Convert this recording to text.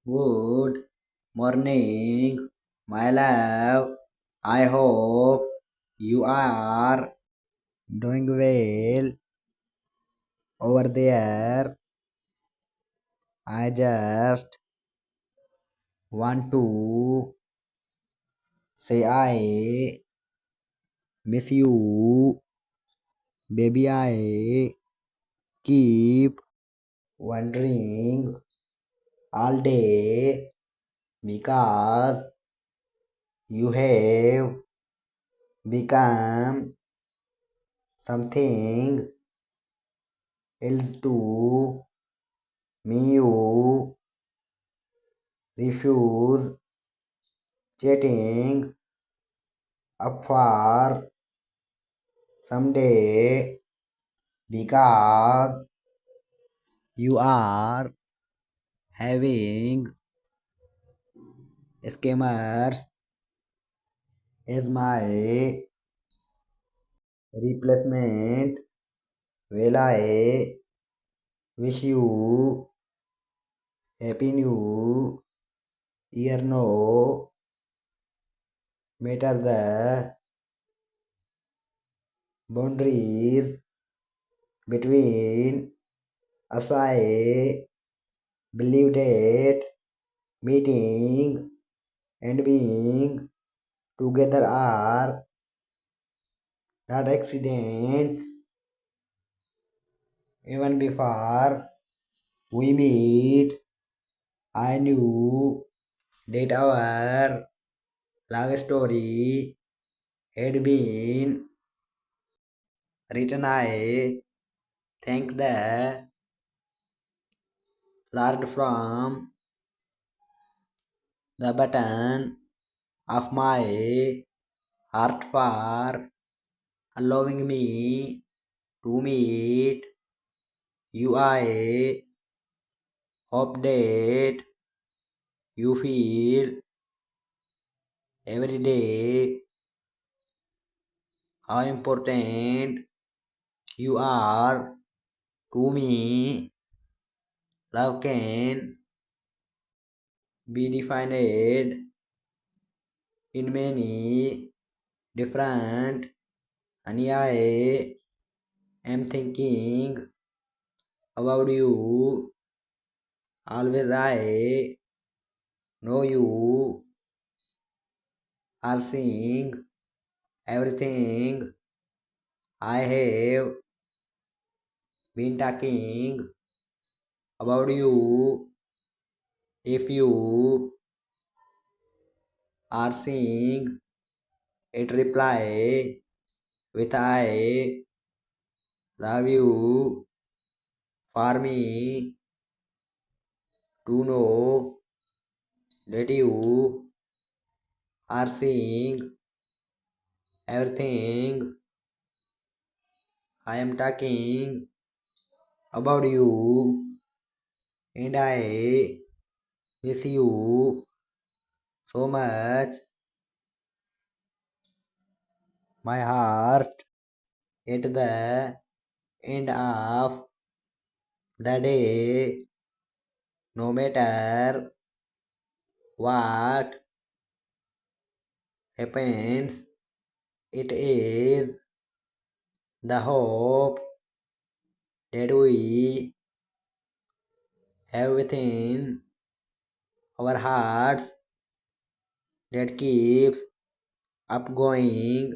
Good morning, my love. I hope you are doing well over there. I just want to say I miss you, baby. I keep wondering all day because you have become something else to me. You refuse chatting up for someday because you are having scammers as my replacement. Well, I wish you happy new year. No matter the boundaries between us, I believe that meeting and being together are not accident. Even before we meet, I knew that our love story had been written. I thank the Lord from the bottom of my heart for allowing me to meet you. I hope that you feel every day how important you are to me. Love can be defined in many different, and I am thinking about you always. I know you are seeing everything I have been talking about you. If you are seeing it, reply with I love you for me to know that you are seeing everything I am talking about you, and I miss you so much. My heart at the end of the day, no matter what happens, it is the hope that we have within our hearts that keeps up going.